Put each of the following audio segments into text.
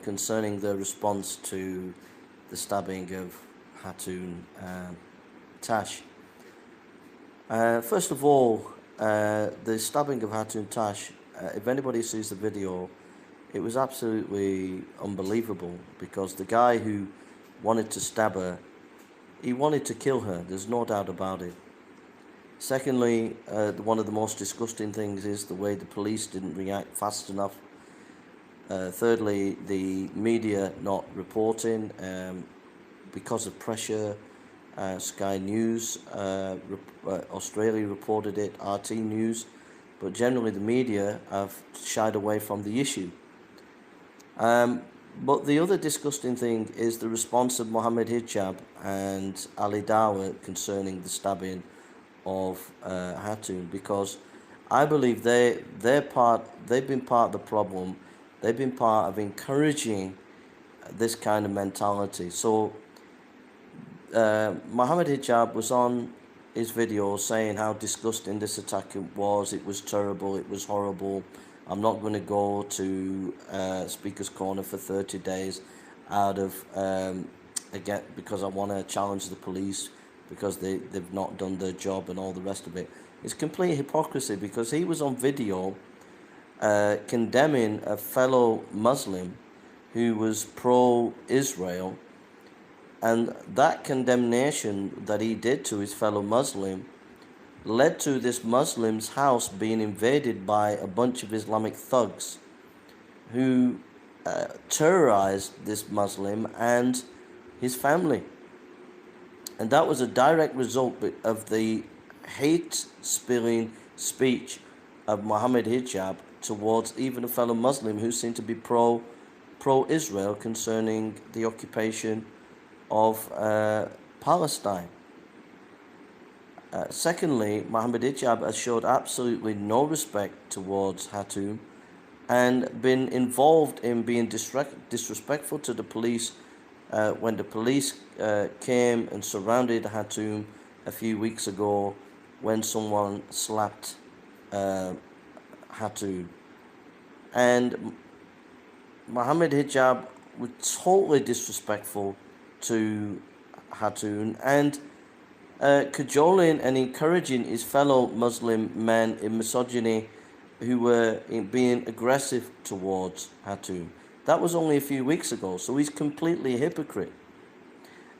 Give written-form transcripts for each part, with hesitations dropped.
concerning the response to the stabbing of Hatun Tash. First of all, the stabbing of Hatun Tash, if anybody sees the video, it was absolutely unbelievable, because the guy who wanted to stab her, he wanted to kill her, there's no doubt about it. Secondly, one of the most disgusting things is the way the police didn't react fast enough. Thirdly, the media not reporting because of pressure. Sky News, Australia reported it, RT News, but generally the media have shied away from the issue. But the other disgusting thing is the response of Mohammed Hijab and Ali Dawah concerning the stabbing of Hatun, because I believe they've been part of the problem. They've been part of encouraging this kind of mentality. So Mohammed Hijab was on his video saying how disgusting this attack was. It was terrible, it was horrible. I'm not going to go to Speaker's Corner for 30 days out of again, because I want to challenge the police because they've not done their job and all the rest of it. It's complete hypocrisy, because he was on video condemning a fellow Muslim who was pro-Israel, and that condemnation that he did to his fellow Muslim led to this Muslim's house being invaded by a bunch of Islamic thugs who terrorized this Muslim and his family. And that was a direct result of the hate-spilling speech of Mohammed Hijab towards even a fellow Muslim who seemed to be pro-Israel concerning the occupation of Palestine. Secondly, Mohammed Hijab has showed absolutely no respect towards Hatun and been involved in being disrespectful to the police when the police came and surrounded Hatun a few weeks ago when someone slapped Hatun. And Mohammed Hijab was totally disrespectful to Hatun and cajoling and encouraging his fellow Muslim men in misogyny who were being aggressive towards Hatun. That was only a few weeks ago, so he's completely a hypocrite.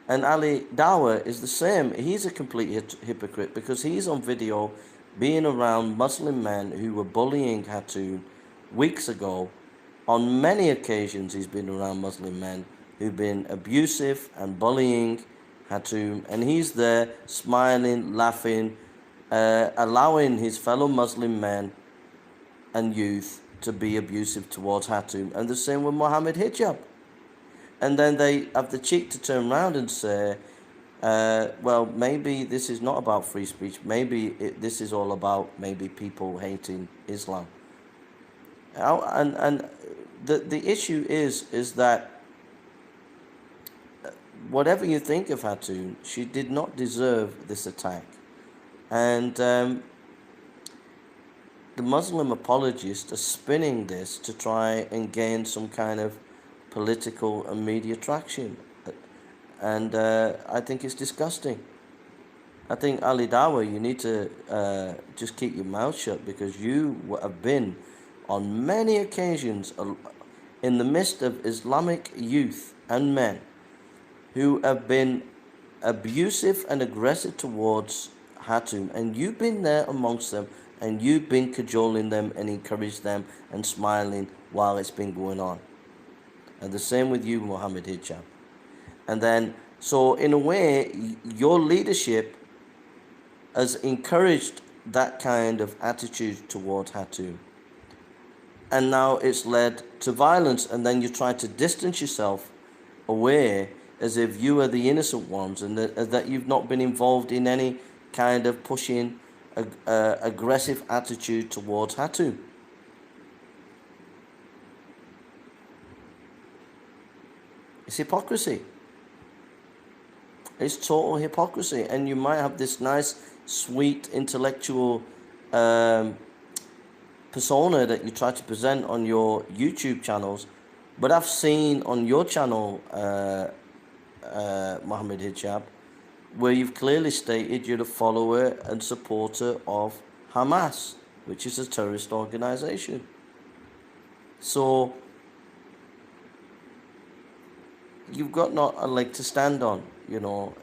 And Ali Dawah is the same. He's a complete hypocrite, because he's on video being around Muslim men who were bullying Hatun weeks ago. On many occasions he's been around Muslim men who've been abusive and bullying Hatun, and he's there smiling, laughing, allowing his fellow Muslim men and youth to be abusive towards Hatun. And the same with Mohammed Hijab. And then they have the cheek to turn around and say, well, maybe this is not about free speech. Maybe this is all about maybe people hating Islam. And the issue is that whatever you think of Hatun, she did not deserve this attack. And the Muslim apologists are spinning this to try and gain some kind of political and media traction. And I think it's disgusting. I think Ali Dawah, you need to just keep your mouth shut, because you have been on many occasions in the midst of Islamic youth and men who have been abusive and aggressive towards Hatun, and you've been there amongst them, and you've been cajoling them and encouraged them and smiling while it's been going on. And the same with you, Mohammed Hijab. And then, so in a way, your leadership has encouraged that kind of attitude towards Hatun. And now it's led to violence, and then you try to distance yourself away as if you are the innocent ones, and that you've not been involved in any kind of pushing aggressive attitude towards Hatun. It's hypocrisy. It's total hypocrisy. And you might have this nice, sweet, intellectual persona that you try to present on your YouTube channels, But I've seen on your channel, Mohammed Hijab, where you've clearly stated you're a follower and supporter of Hamas, which is a terrorist organization. So you've got not a leg to stand on, you know.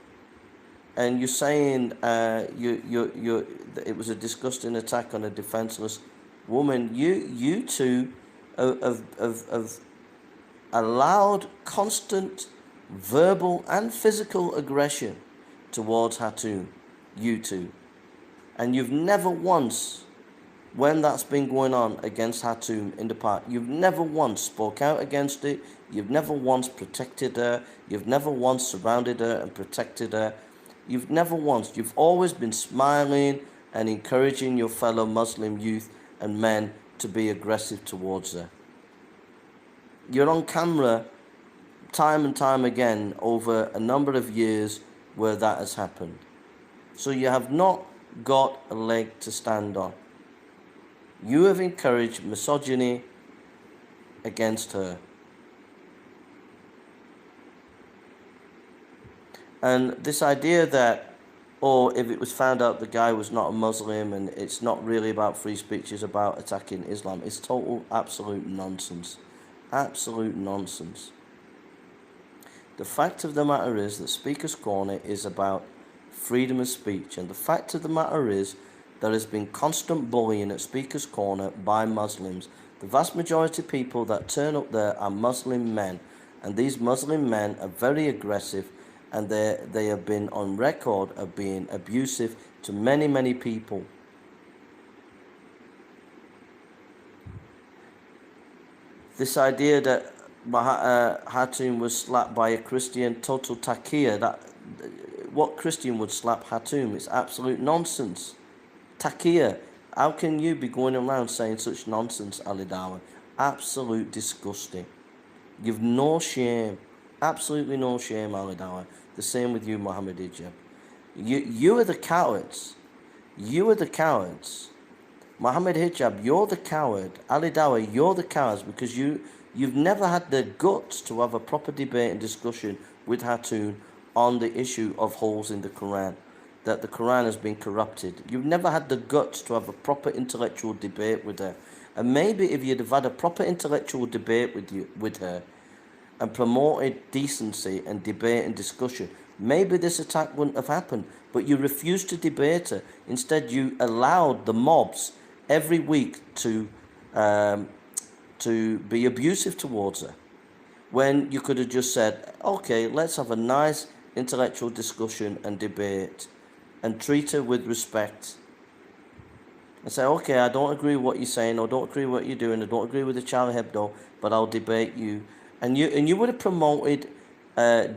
And you're saying it was a disgusting attack on a defenseless woman. You two have allowed constant verbal and physical aggression towards Hatun, you two. And you've never once, when that's been going on against Hatun in the past, you've never once spoke out against it. You've never once protected her. You've never once surrounded her and protected her. You've never once. You've always been smiling and encouraging your fellow Muslim youth and men to be aggressive towards her. You're on camera time and time again over a number of years where that has happened. So you have not got a leg to stand on. You have encouraged misogyny against her. And this idea that, if it was found out the guy was not a Muslim and it's not really about free speech, it's about attacking Islam, is total, absolute nonsense. Absolute nonsense. The fact of the matter is that Speaker's Corner is about freedom of speech. And the fact of the matter is there has been constant bullying at Speaker's Corner by Muslims. The vast majority of people that turn up there are Muslim men. And these Muslim men are very aggressive. And they have been on record of being abusive to many, many people. This idea that Hatun was slapped by a Christian, total taqiyya, that what Christian would slap Hatun? It's absolute nonsense. Taqiyya. How can you be going around saying such nonsense, Ali Dawah? Absolute disgusting. You've no shame. Absolutely no shame, Ali Dawah. The same with you, Mohammed Hijab. You are the cowards. You are the cowards. Mohammed Hijab, you're the coward. Ali Dawah, you're the cowards because you've never had the guts to have a proper debate and discussion with Hatun on the issue of holes in the Quran, that the Quran has been corrupted. You've never had the guts to have a proper intellectual debate with her. And maybe if you'd have had a proper intellectual debate with her, and promoted decency and debate and discussion, maybe this attack wouldn't have happened. But you refused to debate her. Instead, you allowed the mobs every week to be abusive towards her, when you could have just said, okay, let's have a nice intellectual discussion and debate and treat her with respect and say, okay, I don't agree with what you're saying, or don't agree with what you're doing, I don't agree with the Charlie Hebdo, but I'll debate you. And you would have promoted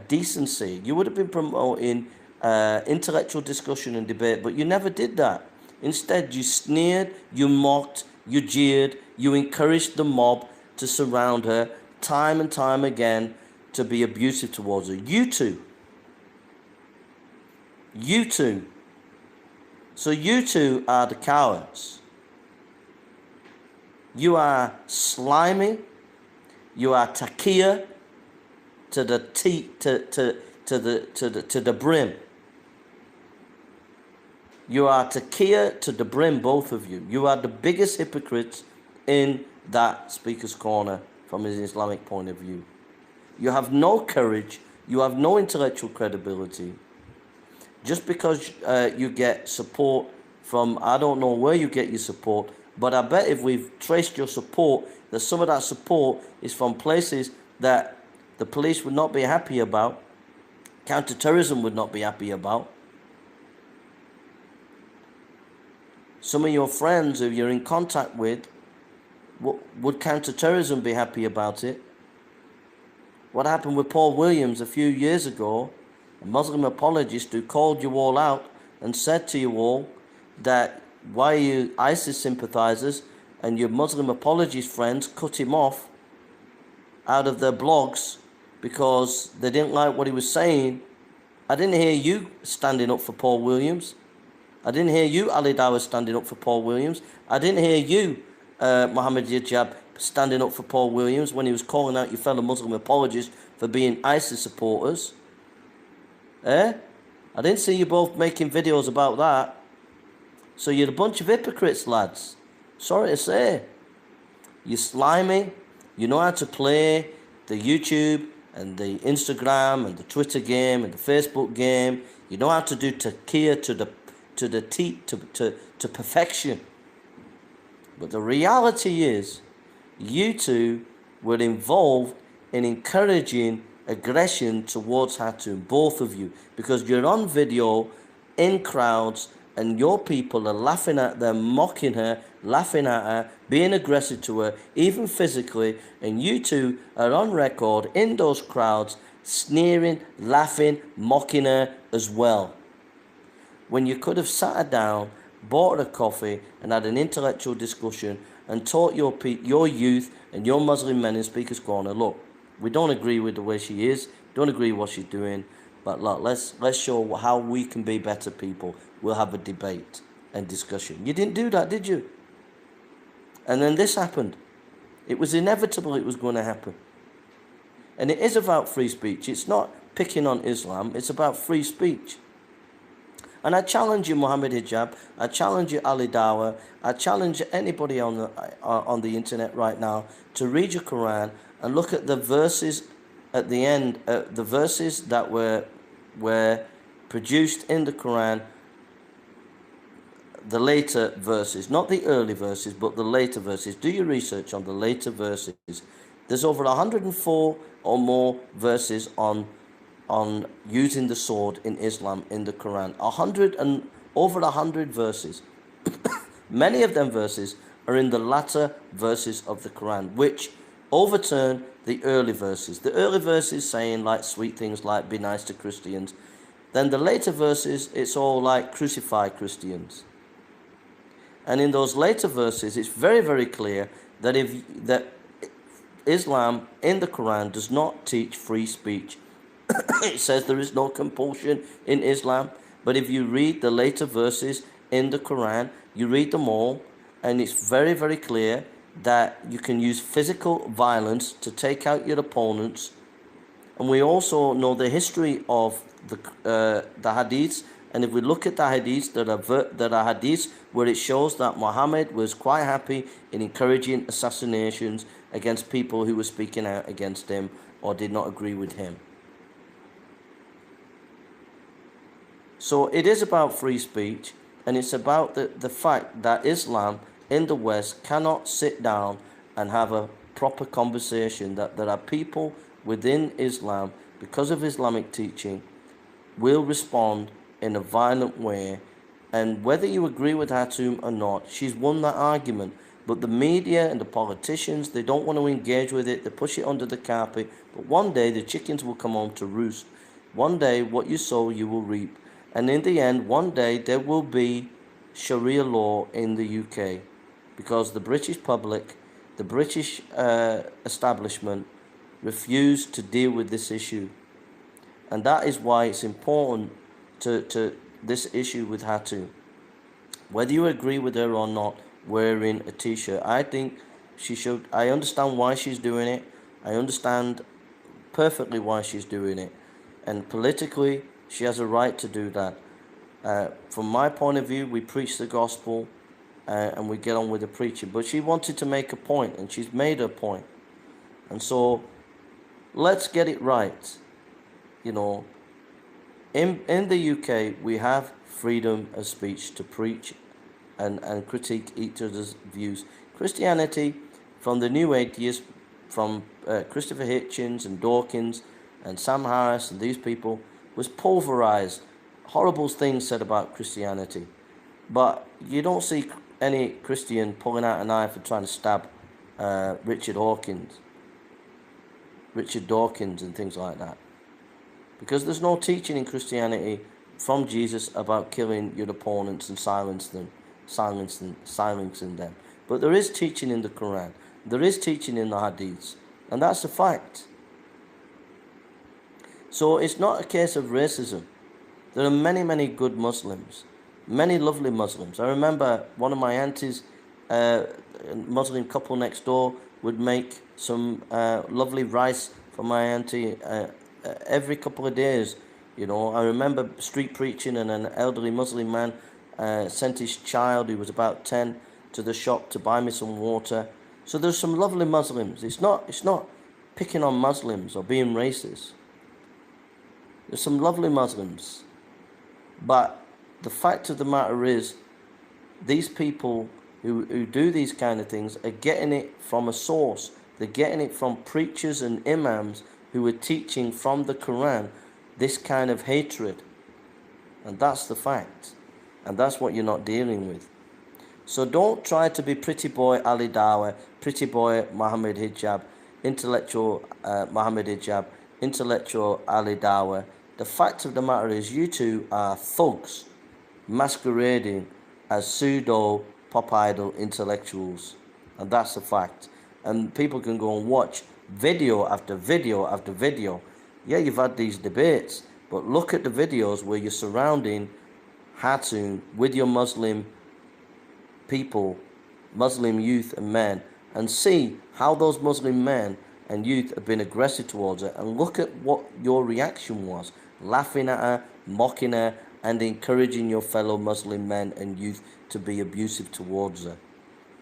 decency. You would have been promoting intellectual discussion and debate, but you never did that. Instead, you sneered, you mocked, you jeered, you encouraged the mob to surround her time and time again to be abusive towards her. You two. You two. So you two are the cowards. You are slimy. You are taqiyya to the brim. You are taqiyya to the brim, both of you. You are the biggest hypocrites in that Speaker's Corner from an Islamic point of view. You have no courage. You have no intellectual credibility. Just because you get support from, I don't know where you get your support, but I bet if we've traced your support, that some of that support is from places that the police would not be happy about, counter-terrorism would not be happy about. Some of your friends who you're in contact with, would counter-terrorism be happy about it? What happened with Paul Williams a few years ago, a Muslim apologist who called you all out and said to you all that why you ISIS sympathizers and your Muslim apologist friends cut him off out of their blogs because they didn't like what he was saying. I didn't hear you standing up for Paul Williams. I didn't hear you, Ali Dawah, standing up for Paul Williams. I didn't hear you, Mohammed Hijab, standing up for Paul Williams when he was calling out your fellow Muslim apologists for being ISIS supporters. I didn't see you both making videos about that. So you're a bunch of hypocrites, lads. Sorry to say. You're slimy. You know how to play the YouTube and the Instagram and the Twitter game and the Facebook game. You know how to do taqiyya to perfection. But the reality is, you two were involved in encouraging aggression towards Hatun, both of you, because you're on video in crowds and your people are laughing at them, mocking her, laughing at her, being aggressive to her, even physically, and you two are on record in those crowds sneering, laughing, mocking her as well. When you could have sat her down, bought her a coffee and had an intellectual discussion and taught your youth and your Muslim men in Speaker's Corner, look, we don't agree with the way she is, don't agree with what she's doing, but look, let's show how we can be better people. We'll have a debate and discussion. You didn't do that, did you? And then this happened. It was inevitable it was going to happen. And it is about free speech. It's not picking on Islam. It's about free speech. And I challenge you, Mohammed Hijab. I challenge you, Ali Dawah. I challenge anybody on the internet right now to read your Quran and look at the verses at the end, the verses that were produced in the Quran, the later verses, not the early verses, but the later verses. Do your research on the later verses. There's over 104 or more verses on using the sword in Islam in the Quran. Over 100 verses. Many of them verses are in the latter verses of the Quran, which overturn the early verses. The early verses saying like sweet things like be nice to Christians. Then the later verses, it's all like crucify Christians. And in those later verses, it's very, very clear that Islam in the Quran does not teach free speech. It says there is no compulsion in Islam. But if you read the later verses in the Quran, you read them all, and it's very, very clear that you can use physical violence to take out your opponents. And we also know the history of the hadiths. And if we look at the hadiths, there are hadiths where it shows that Muhammad was quite happy in encouraging assassinations against people who were speaking out against him or did not agree with him. So it is about free speech, and it's about the fact that Islam in the West cannot sit down and have a proper conversation, that there are people within Islam, because of Islamic teaching, will respond in a violent way. And whether you agree with Hatun or not, she's won that argument. But the media and the politicians, they don't want to engage with it. They push it under the carpet. But one day the chickens will come home to roost. One day what you sow you will reap. And in the end, one day there will be Sharia law in the UK, because the British public, the British establishment refused to deal with this issue. And that is why it's important to this issue with Hatun. Whether you agree with her or not wearing a t-shirt, I think she should. I understand why she's doing it. I understand perfectly why she's doing it. And politically, she has a right to do that. From my point of view, we preach the gospel and we get on with the preaching. But she wanted to make a point, and she's made her point. And so, let's get it right. You know, in the UK, we have freedom of speech to preach and critique each other's views. Christianity, from the new atheists, from Christopher Hitchens and Dawkins and Sam Harris and these people, was pulverized. Horrible things said about Christianity. But you don't see any Christian pulling out a knife and trying to stab Richard Dawkins and things like that. Because there's no teaching in Christianity from Jesus about killing your opponents and silencing them. But there is teaching in the Quran. There is teaching in the Hadiths. And that's a fact. So it's not a case of racism. There are many, many good Muslims. Many lovely Muslims. I remember one of my aunties, a Muslim couple next door, would make some lovely rice for my auntie every couple of days. You know, I remember street preaching, and an elderly Muslim man sent his child, who was about 10, to the shop to buy me some water. So there's some lovely Muslims. It's not picking on Muslims or being racist. There's some lovely Muslims. But the fact of the matter is, these people who do these kind of things are getting it from a source. They're getting it from preachers and imams who are teaching from the Quran this kind of hatred. And that's the fact. And that's what you're not dealing with. So don't try to be pretty boy Ali Dawah, pretty boy Mohammed Hijab, intellectual Mohammed Hijab, intellectual Ali Dawah. The fact of the matter is, you two are thugs masquerading as pseudo pop idol intellectuals. And that's a fact. And people can go and watch video after video after video. Yeah, you've had these debates, but look at the videos where you're surrounding Hatun with your Muslim people, Muslim youth and men, and see how those Muslim men and youth have been aggressive towards her, and look at what your reaction was, laughing at her, mocking her, and encouraging your fellow Muslim men and youth to be abusive towards her.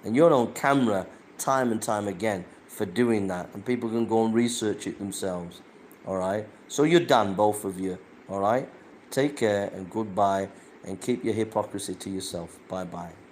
And you're on camera time and time again for doing that, and people can go and research it themselves. Alright? So you're done, both of you. Alright? Take care and goodbye, and keep your hypocrisy to yourself. Bye bye.